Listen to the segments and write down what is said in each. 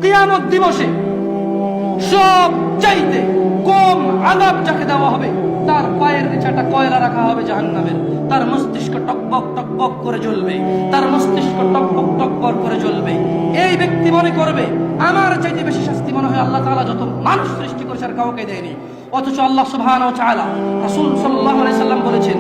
কিয়ামত দিবসে সব চাইতে কম আযাব যাকে দেওয়া হবে, তার পায়ের নিচে একটা কয়লা রাখা হবে জাহান্নামের, তার মস্তিষ্ক টকবক টকবক করে জ্বলবে, তার মস্তিষ্ক টকবক টকবক করে জ্বলবে। এই ব্যক্তি মনে করবে আমার চাইতে বেশি শাস্তি মনে হয় আল্লাহ তাআলা যত মানুষ সৃষ্টি করেছে আর কাউকে দেয়নি। অথচ আল্লাহ সুবহানাহু ওয়া তাআলা, রাসূল সাল্লাল্লাহু আলাইহি সাল্লাম বলেছেন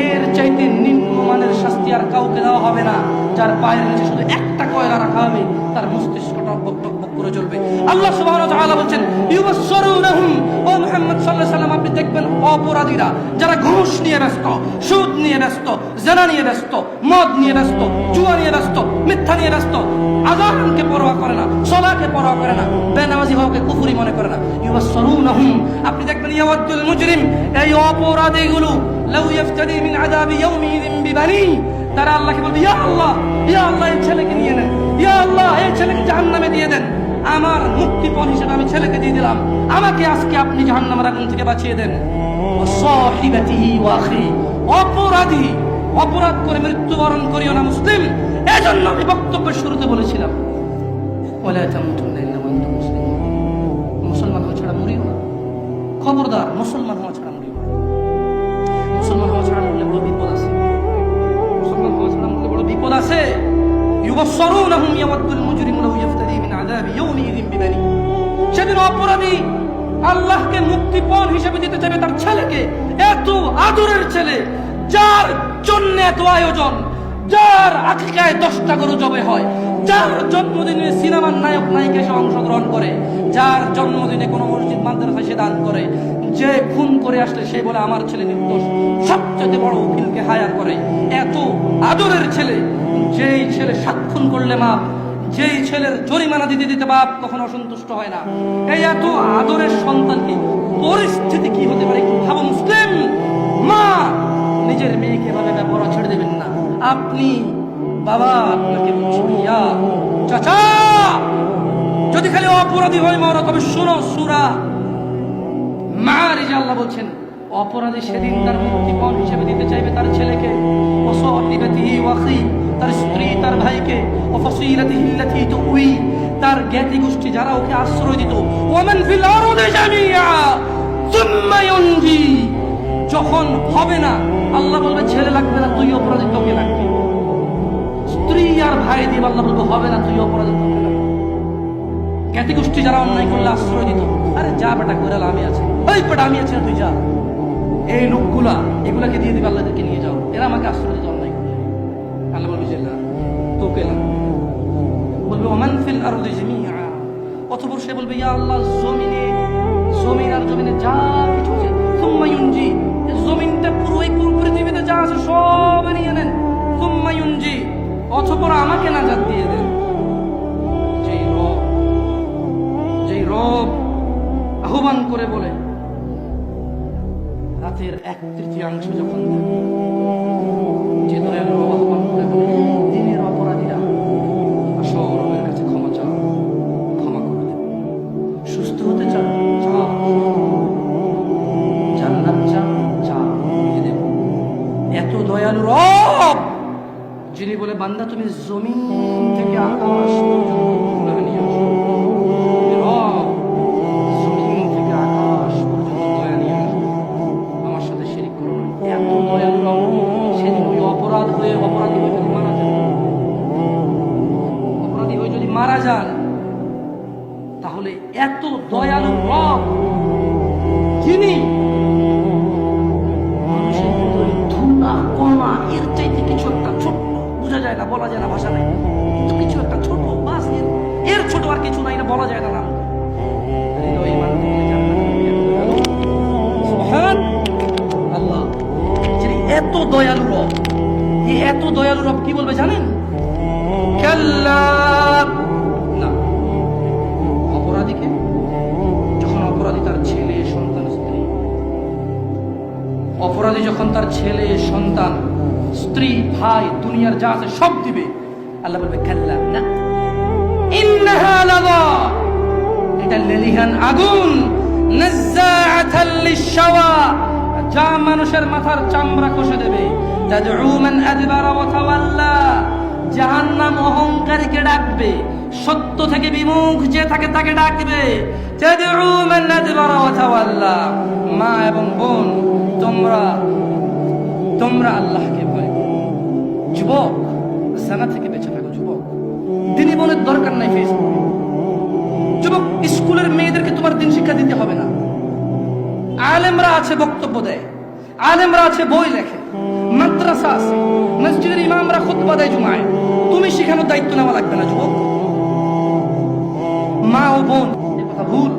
এর চাইতে নিম্নমানের শাস্তি আর কাউকে দেওয়া হবে না, যার পায়ের নিচে শুধু একটা কয়লা রাখা হবে, তার মস্তিষ্ক টকবক টকবক করে জ্বলবে। আল্লাহ সুবহানাহু ওয়া তাআলা বলেন ইউবাসসিরুনহুম, ও মুহাম্মদ সাল্লাল্লাহু আলাইহি সাল্লাম আপনি দেখবেন অপরাধীরা যারা ঘুষ নিয়ে ব্যস্ত, সুদ নিয়ে ব্যস্ত, জিনা নিয়ে ব্যস্ত, মদ নিয়ে ব্যস্ত, জুয়া নিয়ে ব্যস্ত, মিথ্যা নিয়ে ব্যস্ত, আযানকে পরোয়া করে না, সালাতকে পরোয়া করে না, বেনামাজি হওয়াকে কুফরি মনে করে না। ইউবাসসিরুনহুম, আপনি দেখবেন ইয়াওয়াদুল মুজরিম, এই অপরাধীগুলো লাউ ইফতাদি মিন আযাবি ইয়াউমিযিন বিবানি, তারা আল্লাহকে বলবে ইয়া আল্লাহ, ইয়া আল্লাহ এই ছেলেকে নিয়ে নেন, ইয়া আল্লাহ এই ছেলেকে জাহান্নামে দিয়ে দেন, আমার মুক্তিপণ হিসেবে আমি ছেলেকে দিয়ে দিলাম, আমাকে আজকে আপনি জাহান্নামের আগুন থেকে বাঁচিয়ে দেন। ওয়াসাহিবাতিহি ওয়া আখি, অপরাধী অপরাধ করে মৃত্যুবরণ করিও না মুসলিম। এজন্য আমি বক্তব্যের শুরুতে বলেছিলাম ওয়ালা তামুতুন্না ইল্লা ওয়া আনতুম মুসলিমুন, মুসলমান হওয়া ছাড়া মরিও না, খবরদার মুসলমান হওয়া ছাড়া মরিও না। মুসলমান হওয়া ছাড়া মরলে বড় বিপদ আছে, মুসলমান হওয়া ছাড়া মরলে বড় বিপদ আছে। ইউবাসসিরুনহুম ইয়াওয়াদুল মুজরিমু লাউ ইফতাদি মিন আযাবি ইয়াউমিযিন বিবানি, সেদিন অপরাধী আল্লাহকে মুক্তিপণ হিসেবে দিতে চাইবে তার ছেলেকে, এত আদরের ছেলে যার জন্য এত আয়োজন, যার আকিকায় 10টা গরু জবে হয়, যার জন্মদিনে সিনেমার নায়ক নায়িকা এসে অংশগ্রহণ করে, যার জন্মদিনে কোনো মসজিদ মাদ্রাসায় সে দান করে, যে খুন করে আসলে সে বলে আমার ছেলে নির্দোষ, সবচেয়ে বড় উকিলকে হায়ার করে। এত আদরের ছেলে, যেই ছেলে 7 খুন করলে মাপ, যেই ছেলের জরিমানা দিতে দিতে বাপ কখনো অসন্তুষ্ট হয় না, এই এত আদরের সন্তানকে পরিস্থিতি কি হতে পারে একটু ভাবো মুসলিম। মা নিজের মেয়েকে এভাবে ব্যবহার ছেড়ে দেবেন না। আপনি বাবা, আপনাকে বলছি ইয়া চাচা, যদি খালি অপরাধী হয় মরো, তবে শোনো সূরা মাআরিজে আল্লাহ বলছেন অপরাধী সেদিন তার মুক্তিপণ হিসেবে দিতে চাইবে তার ছেলেকে, ওয়াসাহিবাতিহি ওয়া আখি, তার স্ত্রী, তার ভাইকে, ওয়াফাসিলাতিহি আল্লাতী তুই, তার জ্ঞাতি গোষ্ঠী যারা ওকে আশ্রয় দিত, ওয়ামান ফিল আরদি জামিআ সুম্মা ইউনজি, যখন হবে না আল্লাহ বলবে ছেলে লাগবে না, তুই অপরাধী, তোকে লাগবে। স্ত্রী আর ভাই দিয়ে আল্লাহ বলবে হবে না, তুই অপরাধী, তোকে লাগবে। জ্ঞাতি গোষ্ঠী যারা অন্যায় করলে আশ্রয় দিত, আরে যা বেটা কইরাল আমি আছি, ওই বেটা আমি আছি না, তুই যা। এই লোকগুলা এগুলাকে দিয়ে দিবে, আল্লাহদেরকে নিয়ে যাও, এরা আমাকে আশ্রয় দিত অন্যায় করলে। আল্লাহ বলবে যে না, তোকে লাগবে। বলবে ওমান ফিল আরদি জামিআ, অতঃপর সে বলবে ইয়া আল্লাহ জমিনে, জমিন আর জমিনে যা কিছু আছে, সুম্মা ইউনজি, জমিনটা পুরো এই পৃথিবীতে যা আছে সব নিয়ে নেন, সুম্মা ইউনজি, অতঃপর আমাকে নাজাত দিয়ে দেন। যেই রব আহ্বান করে বলে রাতের 1/3 যখন যে দয়ালু রব আহ্বান করে বলে দিনের অপরাধীরা আসো রবের কাছে ক্ষমা চাও, ক্ষমা করে দেন, সুস্থ হতে চাও চাও, জান্নাত চাও চাও, দিয়ে দেব। এত দয়ালু রব যিনি বলে বান্দা তুমি জমিন থেকে আকাশ পর্যন্ত তুলে নিয়ে আসো, রব জমিন থেকে আকাশ পর্যন্ত দয়া নিয়ে আসো, আমার সাথে শিরিক করো না। এত দয়ালু রব, সেদিন ওই অপরাধী হয়ে যদি মারা যান, অপরাধী হয়ে যদি মারা যান, তাহলে এত দয়ালু রব যিনি মানুষের ভিতরে ধুলা কণা এর চাইতে কিছু একটা ছোট্ট, বোঝা যায় না, বলা যায় না, ভাষা নেই, কিন্তু কিছু একটা ছোট, বাস এর ছোট আর কিছু নাই, না বলা যায় না নাম। আল্লাহ যিনি এত দয়ালু রব, এই এত দয়ালু রব কি বলবে জানেন? কাল্লা, না, অপরাধীকে যখন অপরাধী তার ছেলে সন্তান স্ত্রী, অপরাধী যখন তার ছেলে সন্তান স্ত্রী ভাই দুনিয়ার যা আছে সব দিবে, আল্লাহ বলবে কাল্লা না, ইন্নাহা লাযা, এটা লেলিহান আগুন, নাযাআতাল লিশশাওয়া, যা মানুষের মাথার চামড়া কষে দেবে, তাদউ মান আদবারা ওয়া তাওয়াল্লা, জাহান্নাম অহংকারীকে ডাকবে, সত্য থেকে বিমুখ যে থাকে তাকে ডাকবে। তাদউ মান আদবারা ওয়া তাওয়াল্লা। মা এবং বোন, তোমরা আল্লাহকে ভয় করো। যুবক, জানা থেকে বেঁচে থাকো। যুবক, দিনী বোনের দরকার নাই ফেসবুকে। যুবক, স্কুলের মেয়েদেরকে তোমার দিন শিক্ষা দিতে হবে না। আলেমরা আছে, বক্তব্য দেয়, আলেমরা আছে, বই লেখে, মাদ্রাসা আছে, মসজিদের ইমামরা খুতবা দেয় জুমায়। তুমি শেখানোর দায়িত্ব নেওয়া লাগবে না। যুবক, মা ও বোন, এ কথা ভুল।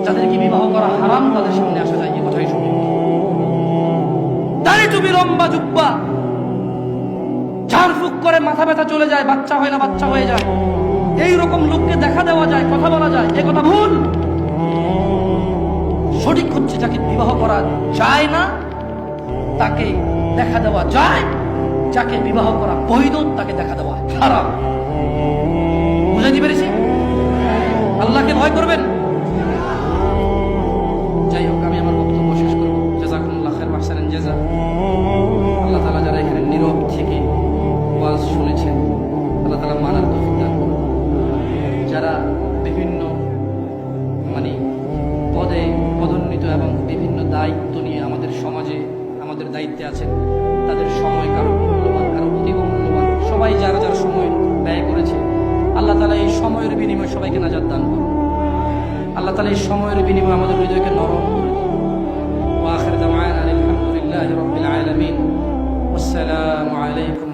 যাদেরকে বিবাহ করা হারাম তাদের সামনে আসা যায়, এ কথাই সঠিক। দাড়ি টুপি, লম্বা জুব্বা, ঝাড়ফুঁক করে মাথা ব্যথা চলে যায়, বাচ্চা হয় না বাচ্চা হয়ে যায়, এইরকম লোককে দেখা দেওয়া যায়, কথা বলা যায়, এ কথা ভুল। সঠিক হচ্ছে যাকে বিবাহ করা যায় না তাকে দেখা দেওয়া যায়, যাকে বিবাহ করা বৈধ তাকে দেখা দেওয়া হারাম। বুঝাইতে পেরেছি? আল্লাহকে ভয় করবেন। যাই হোক, আমি আমার বক্তব্য শেষ করব। জাযাকুমুল্লাহ খাইর ওয়া আহসানাল জাযা। আল্লাহ তাআলা যারা এখানে নীরব থেকে ওয়াজ শুনেছেন, আল্লাহ তাআলা মানার তৌফিক দান করুন। যারা বিভিন্ন পদে পদোন্নীত এবং বিভিন্ন দায়িত্ব নিয়ে আমাদের সমাজে আমাদের দায়িত্বে আছেন, তাদের সময় কারো মূল্যবান, কারো অধিক মূল্যবান, সবাই যারা যারা সময় ব্যয় করেছে, আল্লাহ তাআলা এই সময়ের বিনিময়ে সবাইকে নাজাত দান করুন। আল্লাহ তাআলা এই সময়ের বিনিময়ে আমাদের হৃদয়কে নরম করে দিন। ওয়া আখির দাওয়ানা আলহামদুলিল্লাহি রাব্বিল আলামিন। আসসালামু আলাইকুম।